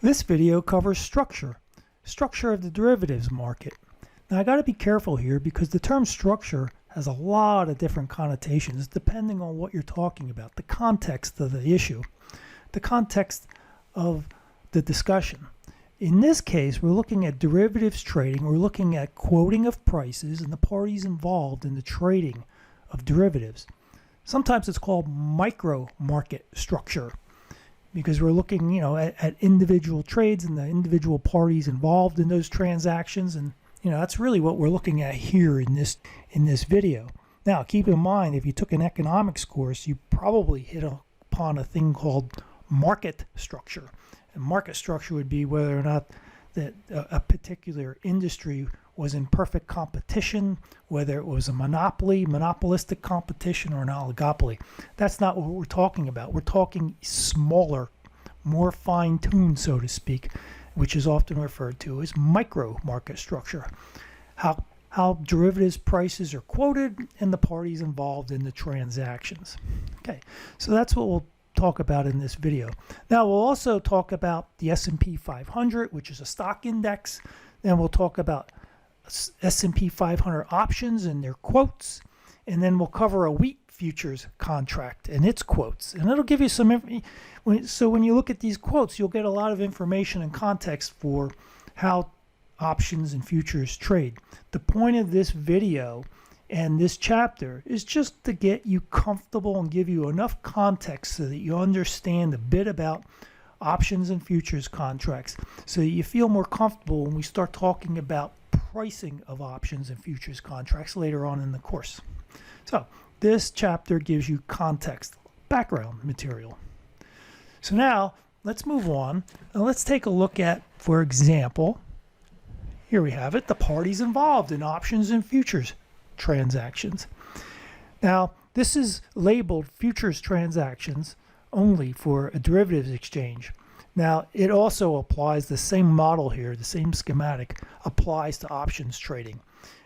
This video covers structure of the derivatives market. Now I got to be careful here because the term structure has a lot of different connotations depending on what you're talking about, the context of the issue, the context of the discussion. In this case, we're looking at derivatives trading. We're looking at quoting of prices and the parties involved in the trading of derivatives. Sometimes it's called micro market structure, because we're looking, at individual trades and the individual parties involved in those transactions, and that's really what we're looking at here in this video. Now, keep in mind, if you took an economics course, you probably hit upon a thing called market structure. And market structure would be whether or not that a particular industry was in perfect competition, whether it was a monopolistic competition, or an oligopoly. That's not what we're talking about. We're talking smaller, more fine-tuned, so to speak, which is often referred to as micro market structure. How derivatives prices are quoted and the parties involved in the transactions. Okay, so that's what we'll talk about in this video. Now we'll also talk about the S&P 500, which is a stock index. Then we'll talk about S&P 500 options and their quotes, and then we'll cover a wheat futures contract and its quotes, and it'll give you some so when you look at these quotes, you'll get a lot of information and context for how options and futures trade. The point of this video and this chapter is just to get you comfortable and give you enough context so that you understand a bit about options and futures contracts, so that you feel more comfortable when we start talking about pricing of options and futures contracts later on in the course. So this chapter gives you context, background material. So now let's move on and let's take a look at, for example, here we have it, the parties involved in options and futures transactions. Now this is labeled futures transactions only for a derivatives exchange. Now it also applies, the same model here, the same schematic applies to options trading.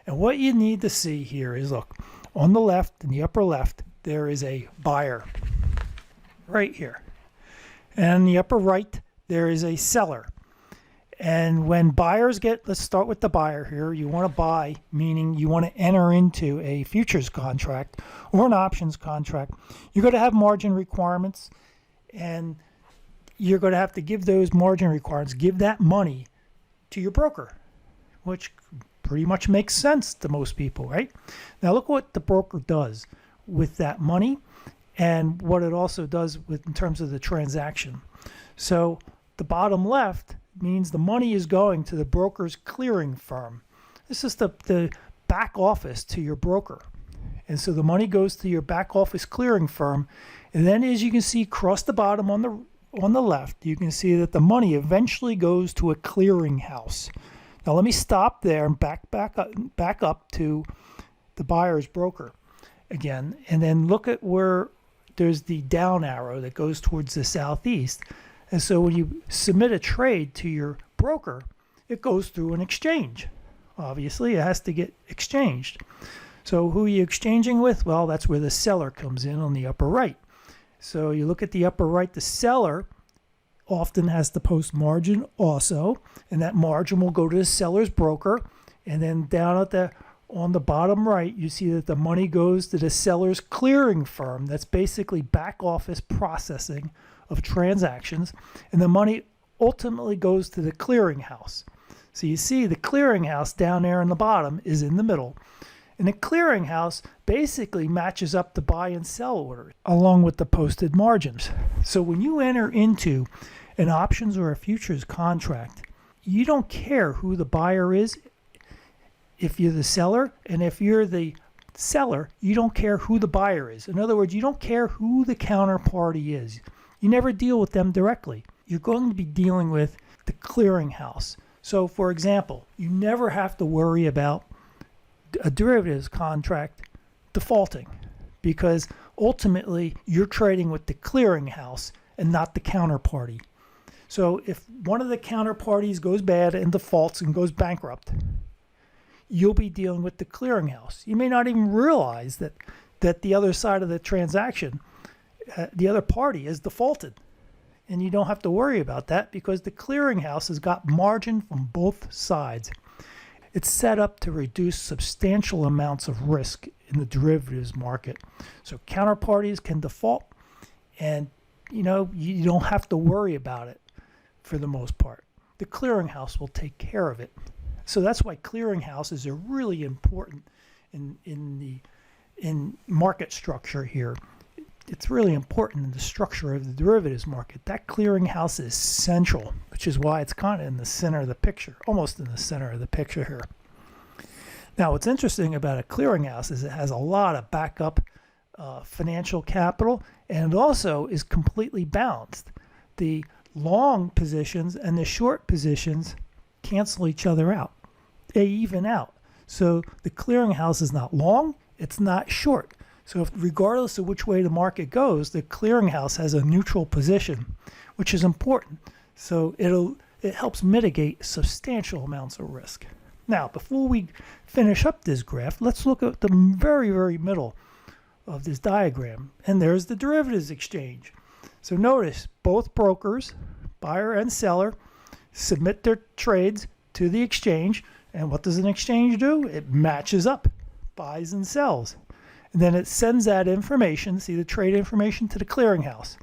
And what you need to see here is, look, on the left, in the upper left, there is a buyer right here. And in the upper right, there is a seller. And when buyers let's start with the buyer here. You want to buy, meaning you want to enter into a futures contract or an options contract. You're going to have margin requirements, and you're going to have to give those margin requirements, give that money to your broker, which pretty much makes sense to most people, right? Now look what the broker does with that money and what it also does in terms of the transaction. So the bottom left means the money is going to the broker's clearing firm. This is the back office to your broker. And so the money goes to your back office clearing firm. And then, as you can see across the bottom on the left, you can see that the money eventually goes to a clearing house. Now let me stop there and back up to the buyer's broker again, and then look at where there's the down arrow that goes towards the southeast. And so when you submit a trade to your broker, it goes through an exchange. Obviously, it has to get exchanged. So who are you exchanging with? Well, that's where the seller comes in on the upper right. So you look at the upper right, the seller often has to post margin also, and that margin will go to the seller's broker. And then down on the bottom right, you see that the money goes to the seller's clearing firm. That's basically back office processing of transactions, and the money ultimately goes to the clearing house. So you see the clearing house down there in the bottom is in the middle. And the clearing house basically matches up the buy and sell orders along with the posted margins. So when you enter into an options or a futures contract, you don't care who the buyer is if you're the seller, and if you're the seller, you don't care who the buyer is. In other words, you don't care who the counterparty is. You never deal with them directly. You're going to be dealing with the clearing house. So for example, you never have to worry about a derivatives contract defaulting, because ultimately you're trading with the clearing house and not the counterparty. So if one of the counterparties goes bad and defaults and goes bankrupt, you'll be dealing with the clearing house. You may not even realize that the other side of the transaction, the other party, is defaulted. And you don't have to worry about that because the clearinghouse has got margin from both sides. It's set up to reduce substantial amounts of risk in the derivatives market. So counterparties can default, and you don't have to worry about it for the most part. The clearinghouse will take care of it. So that's why clearinghouses are really important in market structure here. It's really important in the structure of the derivatives market. That clearinghouse is central, which is why it's kind of in the center of the picture, almost in the center of the picture here. Now, what's interesting about a clearinghouse is it has a lot of backup financial capital, and it also is completely balanced. The long positions and the short positions cancel each other out. They even out. So the clearinghouse is not long, it's not short. So regardless of which way the market goes, the clearinghouse has a neutral position, which is important. So it helps mitigate substantial amounts of risk. Now, before we finish up this graph, let's look at the very, very middle of this diagram. And there's the derivatives exchange. So notice both brokers, buyer and seller, submit their trades to the exchange. And what does an exchange do? It matches up, buys and sells. And then it sends that information, see the trade information, to the clearinghouse.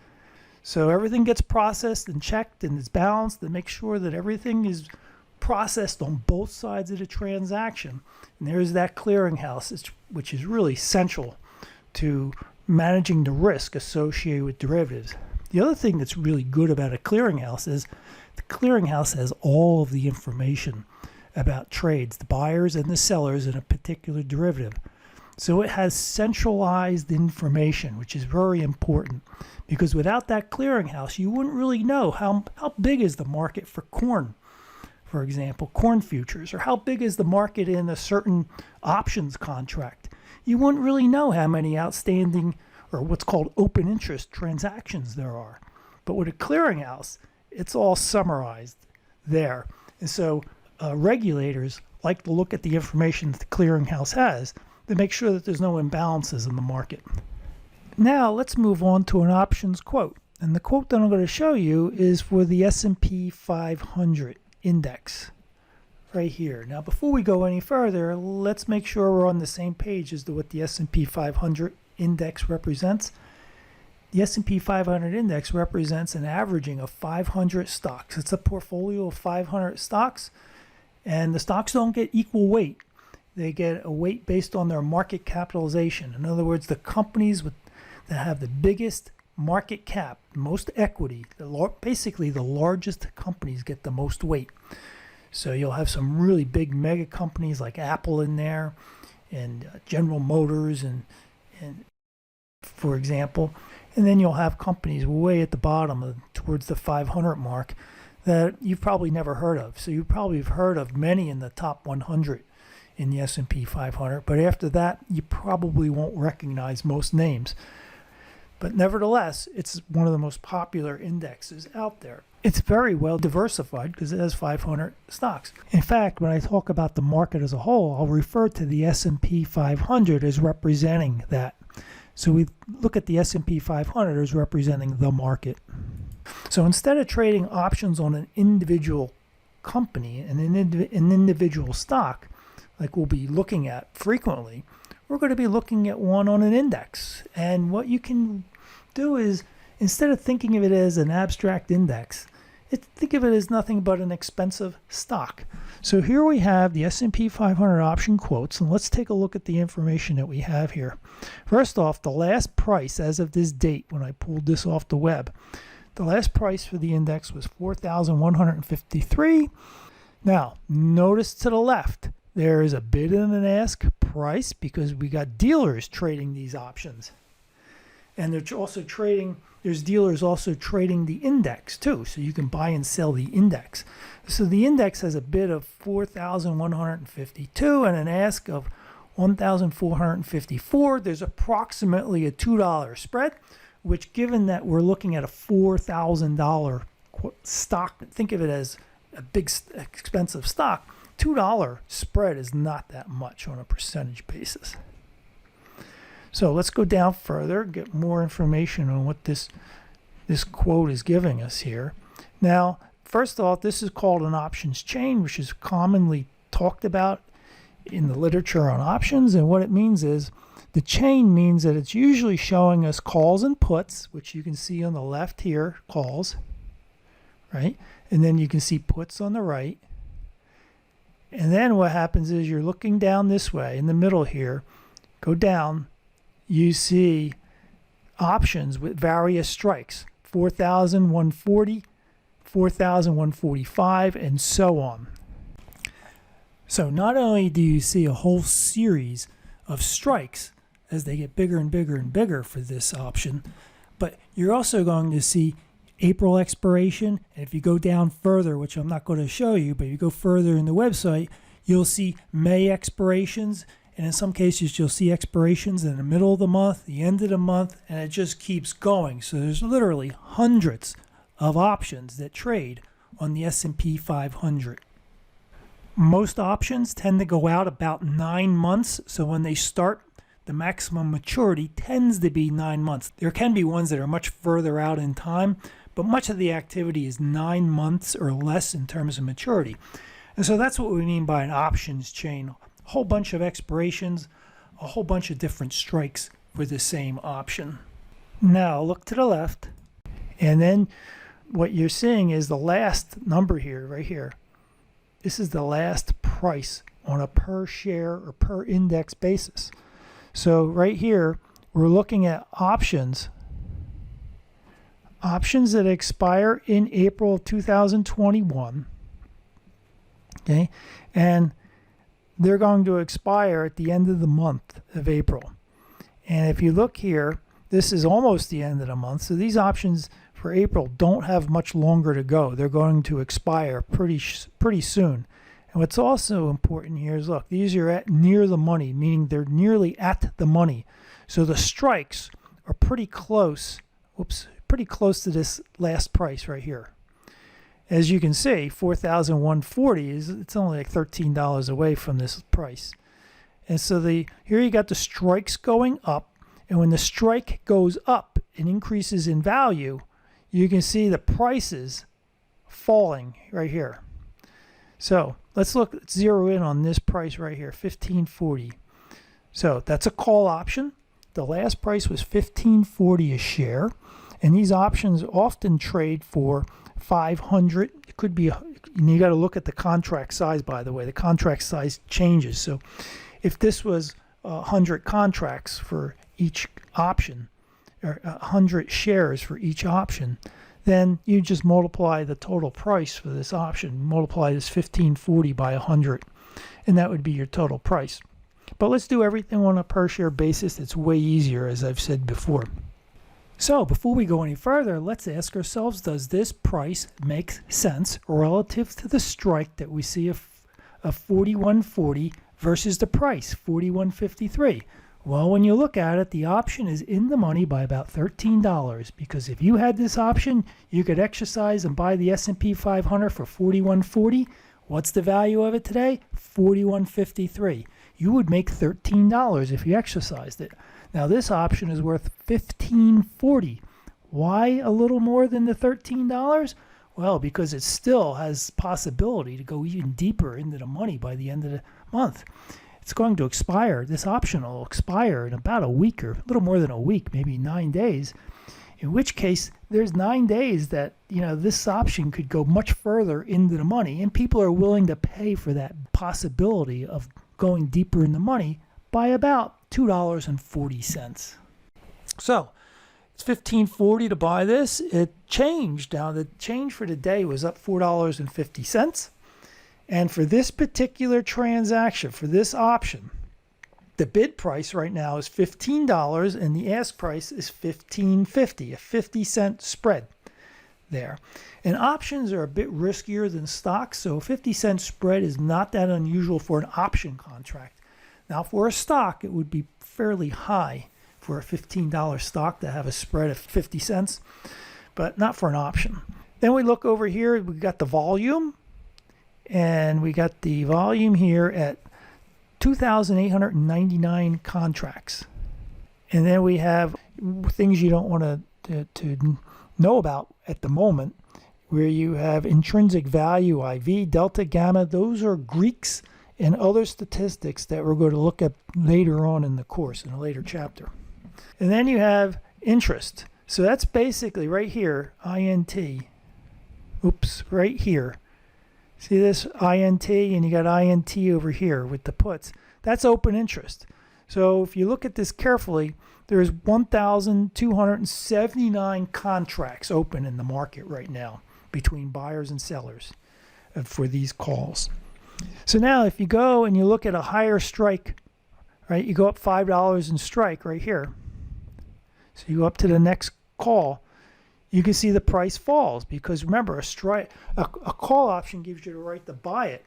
So everything gets processed and checked and is balanced to make sure that everything is processed on both sides of the transaction. And there's that clearinghouse, which is really central to managing the risk associated with derivatives. The other thing that's really good about a clearinghouse is the clearinghouse has all of the information about trades, the buyers and the sellers in a particular derivative. So it has centralized information, which is very important, because without that clearinghouse, you wouldn't really know how big is the market for corn, for example, corn futures, or how big is the market in a certain options contract. You wouldn't really know how many outstanding or what's called open interest transactions there are. But with a clearinghouse, it's all summarized there. And so regulators like to look at the information that the clearinghouse has to make sure that there's no imbalances in the market. Now let's move on to an options quote. And the quote that I'm going to show you is for the S&P 500 index right here. Now before we go any further, let's make sure we're on the same page as to what the S&P 500 index represents. The S&P 500 index represents an averaging of 500 stocks. It's a portfolio of 500 stocks, and the stocks don't get equal weight. They get a weight based on their market capitalization. In other words, the companies that have the biggest market cap, most equity, basically the largest companies get the most weight. So you'll have some really big mega companies like Apple in there, and General Motors, and for example. And then you'll have companies way at the bottom towards the 500 mark that you've probably never heard of. So you probably have heard of many in the top 100 in the S&P 500, but after that you probably won't recognize most names. But nevertheless, it's one of the most popular indexes out there. It's very well diversified because it has 500 stocks. In fact, when I talk about the market as a whole, I'll refer to the S&P 500 as representing that. So we look at the S&P 500 as representing the market. So instead of trading options on an individual company and an individual stock, like we'll be looking at frequently, we're going to be looking at one on an index. And what you can do is, instead of thinking of it as an abstract index, think of it as nothing but an expensive stock. So here we have the S&P 500 option quotes, and let's take a look at the information that we have here. First off, the last price as of this date, when I pulled this off the web, the last price for the index was $4,153. Now, notice to the left, there is a bid and an ask price because we got dealers trading these options. And they're also trading, there's dealers also trading the index too. So you can buy and sell the index. So the index has a bid of 4,152 and an ask of 1,454. There's approximately a $2 spread, which, given that we're looking at a $4,000 stock, think of it as a big expensive stock, $2 spread is not that much on a percentage basis. So let's go down further, get more information on what this this quote is giving us here. Now, first off, this is called an options chain, which is commonly talked about in the literature on options. And what it means is the chain means that it's usually showing us calls and puts, which you can see on the left here, calls, right? And then you can see puts on the right. And then what happens is you're looking down this way in the middle here, go down, you see options with various strikes, 4,140, 4,145, and so on. So not only do you see a whole series of strikes as they get bigger and bigger and bigger for this option, but you're also going to see April expiration. And if you go down further, which I'm not going to show you, but if you go further in the website, you'll see May expirations. And in some cases, you'll see expirations in the middle of the month, the end of the month, and it just keeps going. So there's literally hundreds of options that trade on the S&P 500. Most options tend to go out about 9 months. So when they start, the maximum maturity tends to be 9 months. There can be ones that are much further out in time, but much of the activity is 9 months or less in terms of maturity. And so that's what we mean by an options chain. A whole bunch of expirations, a whole bunch of different strikes for the same option. Now look to the left, and then what you're seeing is the last number here, right here. This is the last price on a per share or per index basis. So right here, we're looking at options that expire in April of 2021. Okay, and they're going to expire at the end of the month of April. And if you look here, this is almost the end of the month. So these options for April don't have much longer to go. They're going to expire pretty soon. And what's also important here is, look, these are at near the money, meaning they're nearly at the money. So the strikes are pretty close, pretty close to this last price right here. As you can see, 4,140 it's only like $13 away from this price. And so here you got the strikes going up, and when the strike goes up and increases in value, you can see the prices falling right here. So let's zero in on this price right here, 1540. So that's a call option. The last price was 1540 a share, and these options often trade for 500. It could be, you got to look at the contract size, by the way. The contract size changes. So if this was 100 contracts for each option, or 100 shares for each option, then you just multiply the total price for this option, multiply this 1540 by 100, and that would be your total price. But let's do everything on a per share basis. It's way easier, as I've said before. So before we go any further, let's ask ourselves, does this price make sense relative to the strike that we see of 4140 versus the price, 4153? Well, when you look at it, the option is in the money by about $13, because if you had this option, you could exercise and buy the S&P 500 for 4140. What's the value of it today? 4153. You would make $13 if you exercised it. Now this option is worth $15.40. Why a little more than the $13? Well, because it still has possibility to go even deeper into the money by the end of the month. It's going to expire. This option will expire in about a week, or a little more than a week, maybe 9 days. In which case, there's 9 days that, this option could go much further into the money, and people are willing to pay for that possibility of going deeper in the money by about $2.40. So it's $15.40 to buy this. It changed. Now the change for today was up $4.50. And for this particular transaction, for this option, the bid price right now is $15 and the ask price is $15.50, a 50-cent spread there. And options are a bit riskier than stocks, so a 50-cent spread is not that unusual for an option contract. Now for a stock, it would be fairly high for a $15 stock to have a spread of 50 cents, but not for an option. Then we look over here, we got the volume, and we got the volume here at 2,899 contracts. And then we have things you don't want to know about at the moment, where you have intrinsic value, IV, delta, gamma. Those are Greeks and other statistics that we're going to look at later on in the course, in a later chapter. And then you have interest. So that's basically right here, INT. Oops, right here. See this INT, and you got INT over here with the puts. That's open interest. So if you look at this carefully, there's 1,279 contracts open in the market right now between buyers and sellers for these calls. So now if you go and you look at a higher strike, right, you go up $5 in strike right here. So you go up to the next call, you can see the price falls, because remember, a call option gives you the right to buy it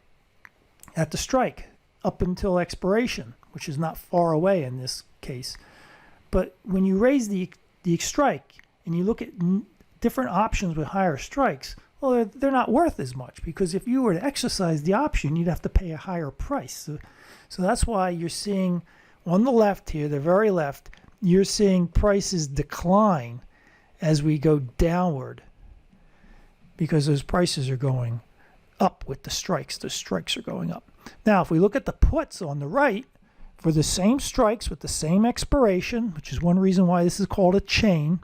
at the strike up until expiration, which is not far away in this case. But when you raise the strike and you look at different options with higher strikes, well, they're not worth as much, because if you were to exercise the option, you'd have to pay a higher price. So that's why you're seeing on the left here, the very left, you're seeing prices decline as we go downward, because those prices are going up with the strikes. The strikes are going up. Now, if we look at the puts on the right, for the same strikes with the same expiration, which is one reason why this is called a chain,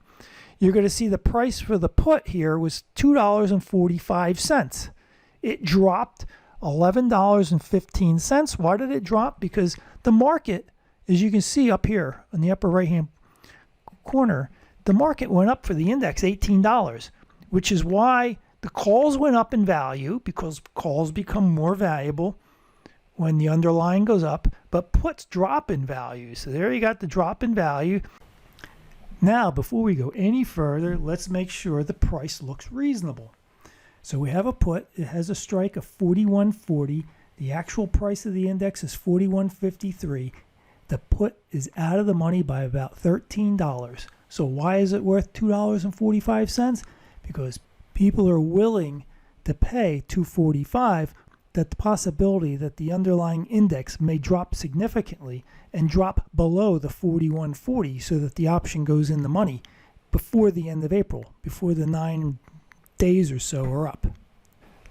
you're going to see the price for the put here was $2.45. It dropped $11.15. Why did it drop? Because the market, as you can see up here in the upper right-hand corner, the market went up for the index $18, which is why the calls went up in value, because calls become more valuable when the underlying goes up, but puts drop in value. So there you got the drop in value. Now, before we go any further, let's make sure the price looks reasonable. So we have a put. It has a strike of 41.40. The actual price of the index is 41.53. The put is out of the money by about $13. So why is it worth $2.45? Because people are willing to pay $2.45, that the possibility that the underlying index may drop significantly and drop below the 41.40, so that the option goes in the money before the end of April, before the 9 days or so are up.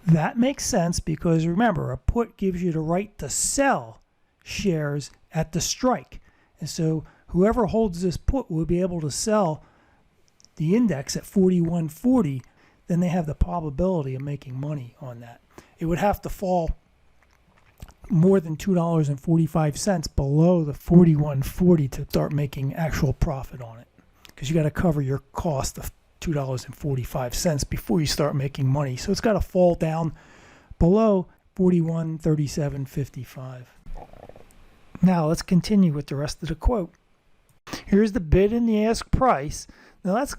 That makes sense, because remember, a put gives you the right to sell shares at the strike. And so whoever holds this put will be able to sell the index at 41.40. Then they have the probability of making money on that. It would have to fall more than $2.45 below the 41.40 to start making actual profit on it, because you got to cover your cost of $2.45 before you start making money. So it's got to fall down below 41.37.55. Now let's continue with the rest of the quote. Here's the bid and the ask price. Now that's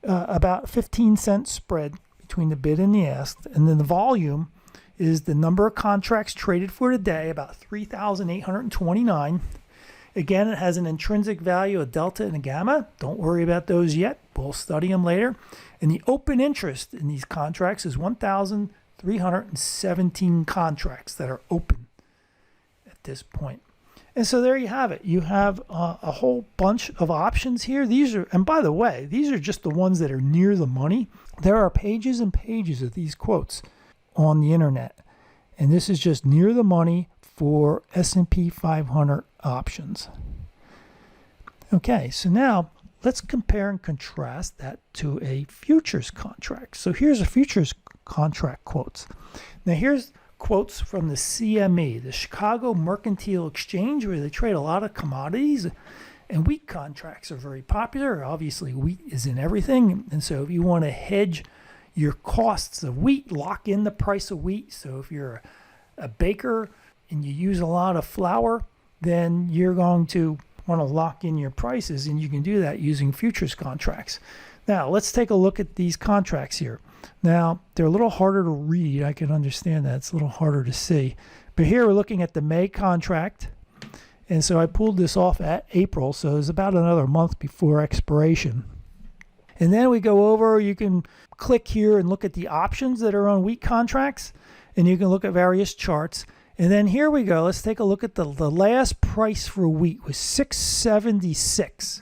about 15-cent spread between the bid and the ask, and then the volume is the number of contracts traded for today, about 3,829. Again, it has an intrinsic value, a delta and a gamma. Don't worry about those yet. We'll study them later. And the open interest in these contracts is 1,317 contracts that are open at this point. And so there you have it. You have a whole bunch of options here. These are, and by the way, these are just the ones that are near the money. There are pages and pages of these quotes on the internet, and this is just near the money for S&P 500 options. Okay, so now let's compare and contrast that to a futures contract. So here's a futures contract quotes. Now here's quotes from the CME, the Chicago Mercantile Exchange, where they trade a lot of commodities, and wheat contracts are very popular. Obviously, wheat is in everything, and so if you want to hedge your costs of wheat, lock in the price of wheat. So if you're a baker and you use a lot of flour, then you're going to want to lock in your prices, and you can do that using futures contracts. Now, let's take a look at these contracts here. Now, they're a little harder to read. I can understand that. It's a little harder to see. But here we're looking at the May contract. And so I pulled this off at April, so it's about another month before expiration. And then we go over, you can click here and look at the options that are on wheat contracts, and you can look at various charts. And then here we go. Let's take a look at the last price for wheat was $6.76.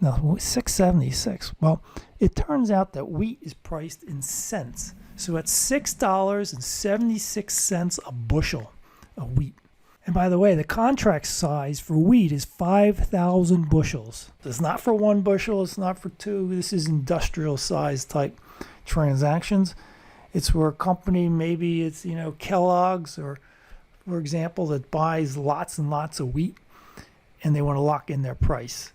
Now, 676. Well, it turns out that wheat is priced in cents. So it's $6.76 a bushel of wheat. And by the way, the contract size for wheat is 5,000 bushels. It's not for 1 bushel. It's not for 2. This is industrial size type transactions. It's where a company, maybe it's, Kellogg's, or for example, that buys lots and lots of wheat, and they want to lock in their price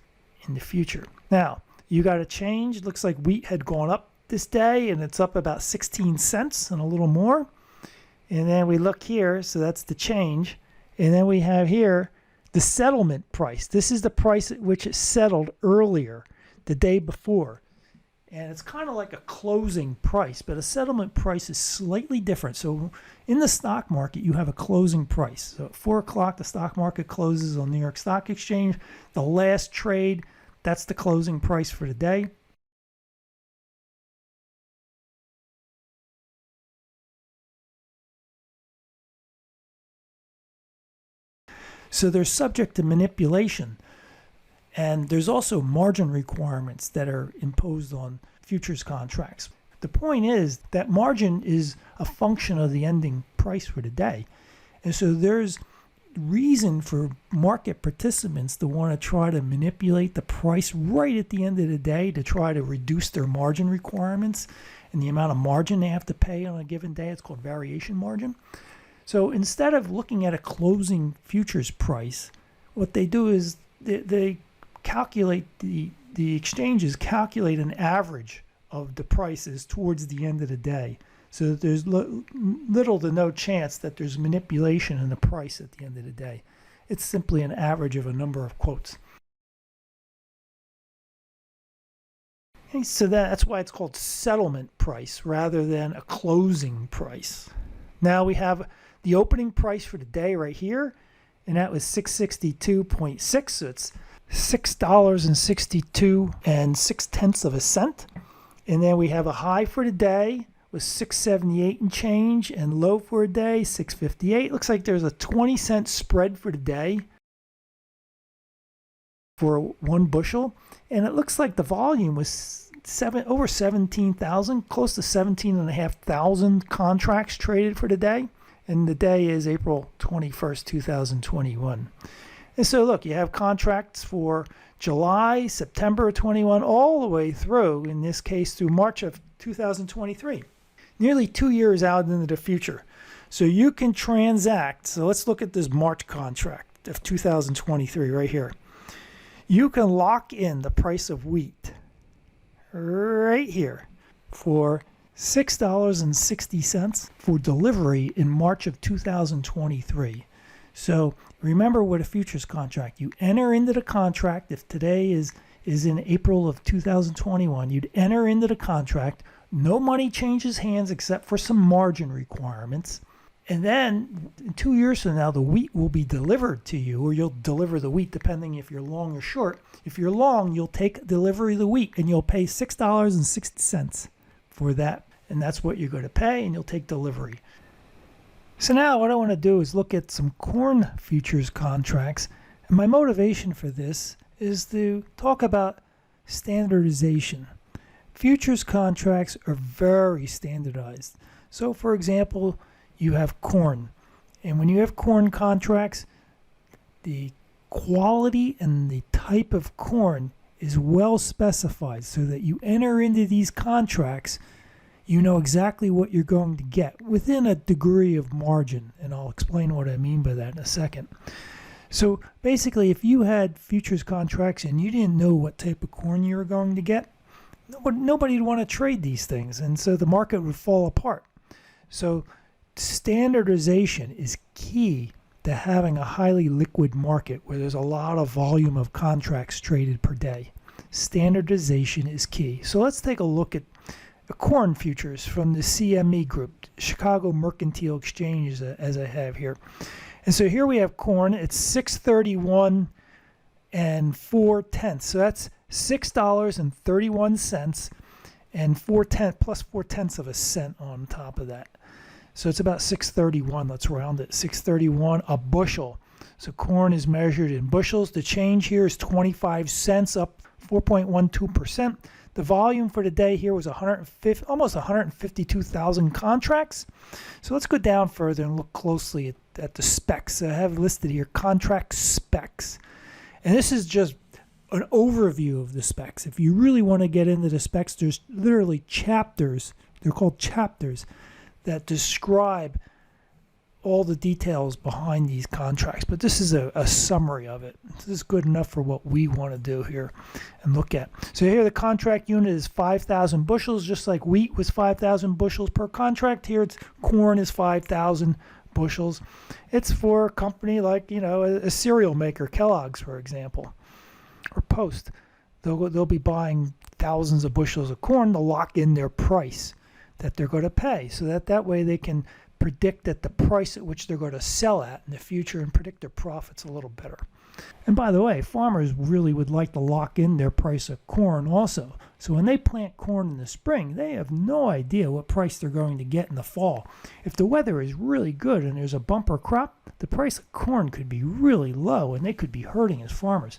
in the future. Now, you got a change. Looks like wheat had gone up this day, and it's up about 16 cents and a little more. And then we look here, so that's the change. And then we have here the settlement price. This is the price at which it settled earlier, the day before. And it's kind of like a closing price, but a settlement price is slightly different. So in the stock market, you have a closing price. So at 4 o'clock, the stock market closes on New York Stock Exchange. The last trade, that's the closing price for the day. So they're subject to manipulation. And there's also margin requirements that are imposed on futures contracts. The point is that margin is a function of the ending price for the day. And so there's reason for market participants to want to try to manipulate the price right at the end of the day to try to reduce their margin requirements and the amount of margin they have to pay on a given day. It's called variation margin. So instead of looking at a closing futures price, what they do is they calculate the exchanges calculate an average of the prices towards the end of the day, so that there's little to no chance that there's manipulation in the price at the end of the day. It's simply an average of a number of quotes. Okay, so that's why it's called settlement price rather than a closing price. Now we have the opening price for the day right here, and that was 662.6. So it's $6.62 and 6/10 of a cent. And then we have a high for the day was 678 and change, and low for a day 658. Looks like there's a 20-cent spread for the day for 1 bushel, and it looks like the volume was over 17,000, close to 17,500 contracts traded for the day. And the day is April 21st, 2021. And so look, you have contracts for July, September 21, all the way through, in this case, through March of 2023. Nearly 2 years out into the future. So you can transact. So let's look at this March contract of 2023 right here. You can lock in the price of wheat right here for $6.60 for delivery in March of 2023. So remember, with a futures contract, you enter into the contract. If today is in April of 2021, you'd enter into the contract. No money changes hands except for some margin requirements. And then 2 years from now, the wheat will be delivered to you, or you'll deliver the wheat depending if you're long or short. If you're long, you'll take delivery of the wheat and you'll pay $6.60 for that. And that's what you're going to pay, and you'll take delivery. So now what I want to do is look at some corn futures contracts. And my motivation for this is to talk about standardization. Futures contracts are very standardized. So for example, you have corn. And when you have corn contracts, the quality and the type of corn is well specified so that you enter into these contracts, you know exactly what you're going to get within a degree of margin. And I'll explain what I mean by that in a second. So basically, if you had futures contracts and you didn't know what type of corn you were going to get, nobody would want to trade these things. And so the market would fall apart. So standardization is key to having a highly liquid market where there's a lot of volume of contracts traded per day. Standardization is key. So let's take a look at corn futures from the CME group, Chicago Mercantile Exchange, as I have here. And so here we have corn. It's 631 and 4/10. So that's $6.31 and 4/10 plus 4/10 of a cent on top of that. So it's about 631. Let's round it. 631 a bushel. So corn is measured in bushels. The change here is 25 cents, up 4.12%. The volume for the day here was almost 152,000 contracts. So let's go down further and look closely at the specs. I have listed here contract specs. And this is just an overview of the specs. If you really want to get into the specs, there's literally chapters. They're called chapters that describe all the details behind these contracts. But this is a summary of it. This is good enough for what we want to do here and look at. So here the contract unit is 5,000 bushels, just like wheat was 5,000 bushels per contract. Here it's corn is 5,000 bushels. It's for a company like, a cereal maker, Kellogg's, for example, or Post. They'll be buying thousands of bushels of corn to lock in their price that they're going to pay, so that way they can predict at the price at which they're going to sell at in the future and predict their profits a little better. And by the way, farmers really would like to lock in their price of corn also. So when they plant corn in the spring, they have no idea what price they're going to get in the fall. If the weather is really good and there's a bumper crop, the price of corn could be really low and they could be hurting as farmers.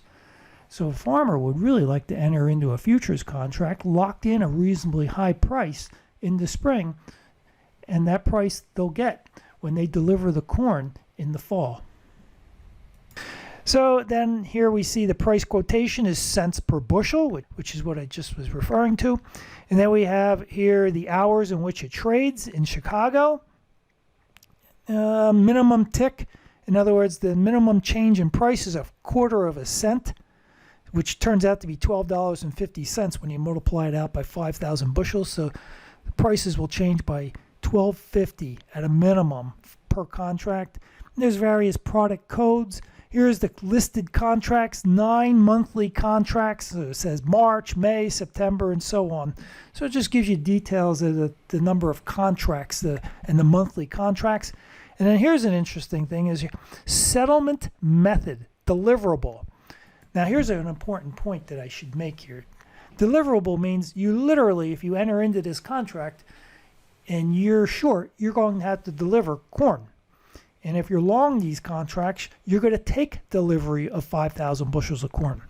So a farmer would really like to enter into a futures contract, locked in a reasonably high price in the spring, and that price they'll get when they deliver the corn in the fall. So then here we see the price quotation is cents per bushel, which is what I just was referring to. And then we have here the hours in which it trades in Chicago. Minimum tick, in other words, the minimum change in price is 1/4 of a cent, which turns out to be $12.50 when you multiply it out by 5,000 bushels. So the prices will change by $12.50 at a minimum per contract. There's various product codes. Here's the listed contracts, 9 monthly contracts. So it says March, May, September, and so on. So it just gives you details of the number of contracts and the monthly contracts. And then here's an interesting thing is settlement method, deliverable. Now here's an important point that I should make here. Deliverable means you literally, if you enter into this contract and you're short, you're going to have to deliver corn. And if you're long these contracts, you're going to take delivery of 5,000 bushels of corn.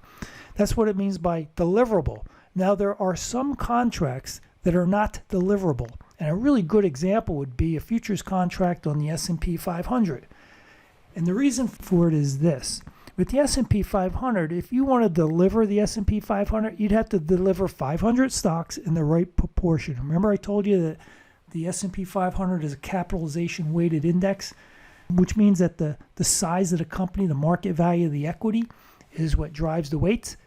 That's what it means by deliverable. Now there are some contracts that are not deliverable. And a really good example would be a futures contract on the S&P 500. And the reason for it is this. With the S&P 500, if you want to deliver the S&P 500, you'd have to deliver 500 stocks in the right proportion. Remember I told you that the S&P 500 is a capitalization weighted index, which means that the size of the company, the market value of the equity, is what drives the weights.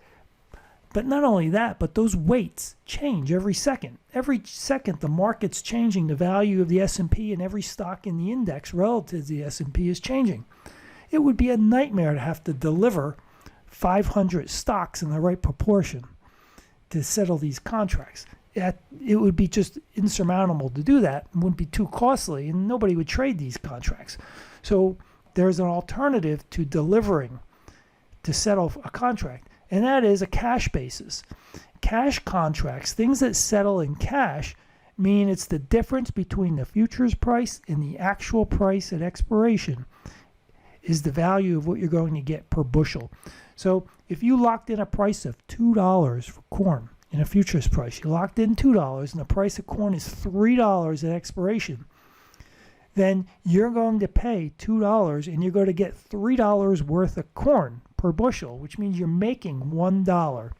But not only that, but those weights change every second. Every second, the market's changing. The value of the S&P and every stock in the index relative to the S&P is changing. It would be a nightmare to have to deliver 500 stocks in the right proportion to settle these contracts. It would be just insurmountable to do that. It wouldn't be too costly, and nobody would trade these contracts. So there's an alternative to delivering to settle a contract, and that is a cash basis. Cash contracts, things that settle in cash, mean it's the difference between the futures price and the actual price at expiration is the value of what you're going to get per bushel. So if you locked in a price of $2 for corn in a futures price, you locked in $2 and the price of corn is $3 at expiration, then you're going to pay $2 and you're going to get $3 worth of corn per bushel, which means you're making $1.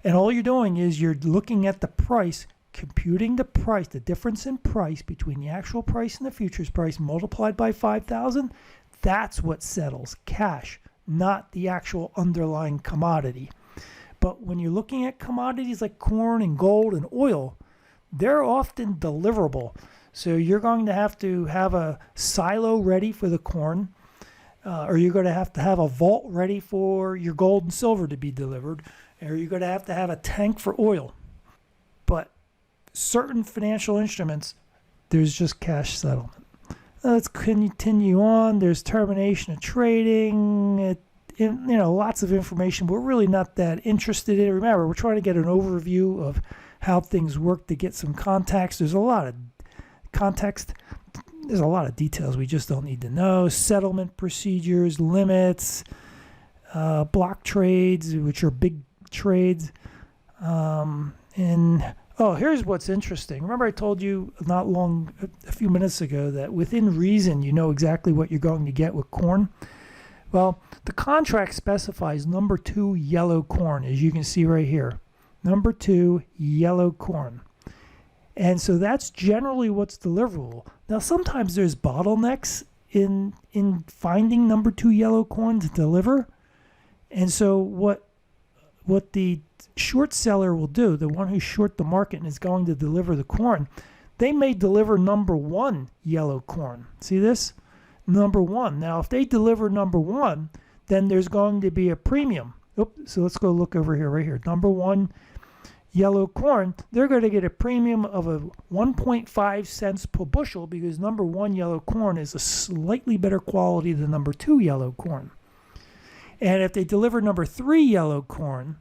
And all you're doing is you're looking at the price, computing the price, the difference in price between the actual price and the futures price multiplied by 5,000. That's what settles, cash, not the actual underlying commodity. But when you're looking at commodities like corn and gold and oil, they're often deliverable. So you're going to have a silo ready for the corn, or you're going to have a vault ready for your gold and silver to be delivered, or you're going to have a tank for oil. But certain financial instruments, there's just cash settlement. Let's continue on. There's termination of trading. Lots of information. We're really not that interested in it. Remember, we're trying to get an overview of how things work to get some context. There's a lot of context. there's a lot of details we just don't need to know. Settlement procedures, limits, block trades, which are big trades. And here's what's interesting. Remember I told you a few minutes ago that within reason you know exactly what you're going to get with corn? Well, the contract specifies number 2 yellow corn, as you can see right here. Number 2 yellow corn. And so that's generally what's deliverable. Now sometimes there's bottlenecks in finding number 2 yellow corn to deliver. And so what the short seller will do, the one who's short the market and is going to deliver the corn, they may deliver number 1 yellow corn. See this? Number 1. Now if they deliver number 1, then there's going to be a premium. So let's go look over here, right here. Number 1 yellow corn, they're going to get a premium of a 1.5 cents per bushel because number 1 yellow corn is a slightly better quality than number 2 yellow corn. And if they deliver number 3 yellow corn,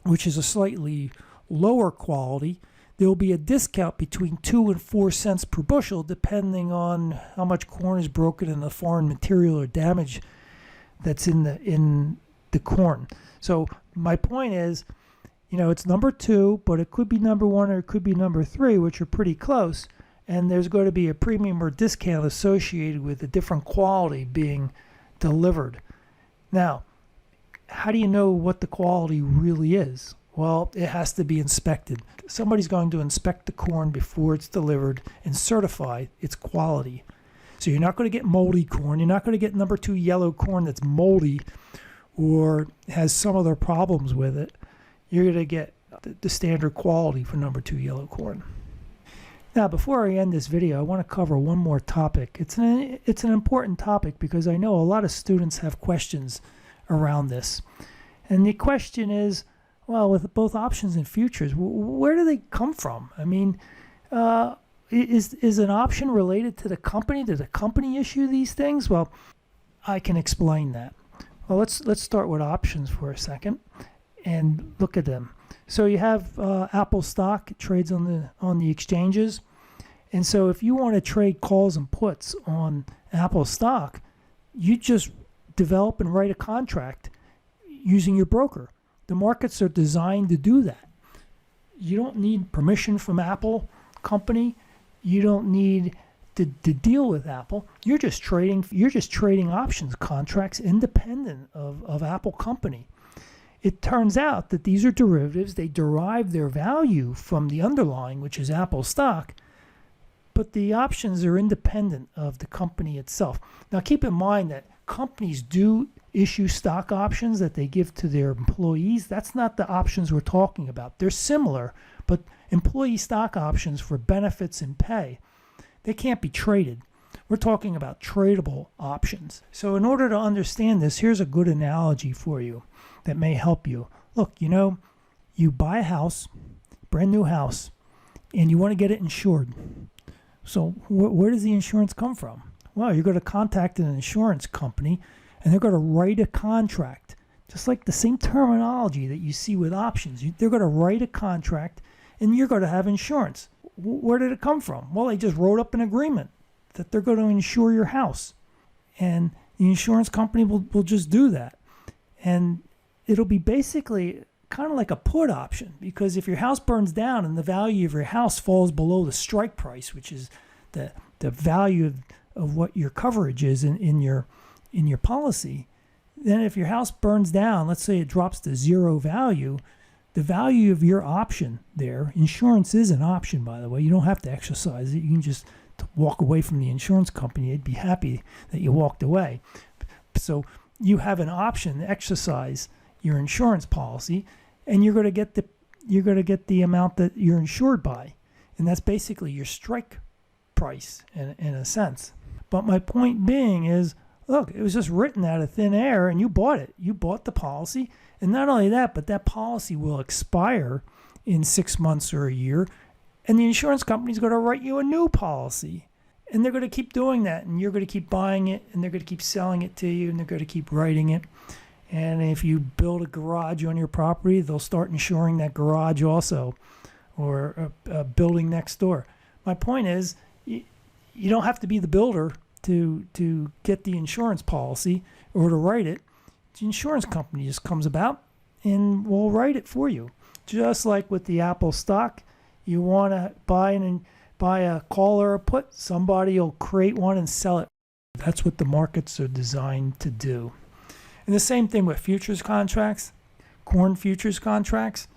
which is a slightly lower quality, there will be a discount between 2 and 4 cents per bushel depending on how much corn is broken and the foreign material or damage that's in the corn. So my point is, it's number 2, but it could be number 1 or it could be number 3, which are pretty close, and there's going to be a premium or discount associated with a different quality being delivered. Now, how do you know what the quality really is? Well, it has to be inspected. Somebody's going to inspect the corn before it's delivered and certify its quality. So you're not going to get moldy corn. You're not going to get number 2 yellow corn that's moldy or has some other problems with it. You're going to get the standard quality for number 2 yellow corn. Now, before I end this video, I want to cover one more topic. It's an important topic because I know a lot of students have questions around this. And the question is, well, with both options and futures, where do they come from? I mean, is an option related to the company? Did the company issue these things? Well, I can explain that. Well, let's start with options for a second and look at them. So you have Apple stock. It trades on the exchanges. And so if you want to trade calls and puts on Apple stock, you just develop and write a contract using your broker. The markets are designed to do that. You don't need permission from Apple company. You don't need to deal with Apple. You're just trading options contracts independent of Apple company. It turns out that these are derivatives. They derive their value from the underlying, which is Apple stock, but the options are independent of the company itself. Now keep in mind that companies do issue stock options that they give to their employees. That's not the options we're talking about. They're similar, but employee stock options for benefits and pay, they can't be traded. We're talking about tradable options. So in order to understand this, here's a good analogy for you that may help you. Look, you buy a house, brand new house, and you want to get it insured. So where does the insurance come from? Well, you're going to contact an insurance company, and they're going to write a contract, just like the same terminology that you see with options. They're going to write a contract, and you're going to have insurance. Where did it come from? Well, they just wrote up an agreement that they're going to insure your house, and the insurance company will just do that. And it'll be basically kind of like a put option, because if your house burns down and the value of your house falls below the strike price, which is the value of what your coverage is in your policy, then if your house burns down, let's say it drops to zero value, the value of your option there, insurance is an option, by the way. You don't have to exercise it. You can just walk away from the insurance company. They'd be happy that you walked away. So you have an option to exercise your insurance policy, and you're going to get the amount that you're insured by, and that's basically your strike price in a sense. But my point being is, look, it was just written out of thin air, and you bought it. You bought the policy, and not only that, but that policy will expire in 6 months or a year, and the insurance company's going to write you a new policy, and they're going to keep doing that, and you're going to keep buying it, and they're going to keep selling it to you, and they're going to keep writing it. And if you build a garage on your property, they'll start insuring that garage also, or a building next door. My point is, you don't have to be the builder to get the insurance policy or to write it. The insurance company just comes about and will write it for you. Just like with the Apple stock, you want to buy a call or a put, somebody will create one and sell it. That's what the markets are designed to do. And the same thing with futures contracts, corn futures contracts.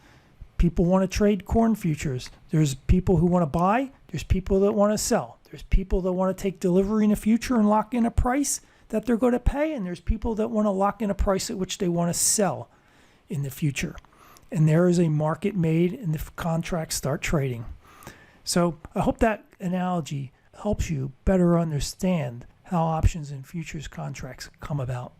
People want to trade corn futures. There's people who want to buy. There's people that want to sell. There's people that want to take delivery in the future and lock in a price that they're going to pay. And there's people that want to lock in a price at which they want to sell in the future. And there is a market made and the contracts start trading. So I hope that analogy helps you better understand how options and futures contracts come about.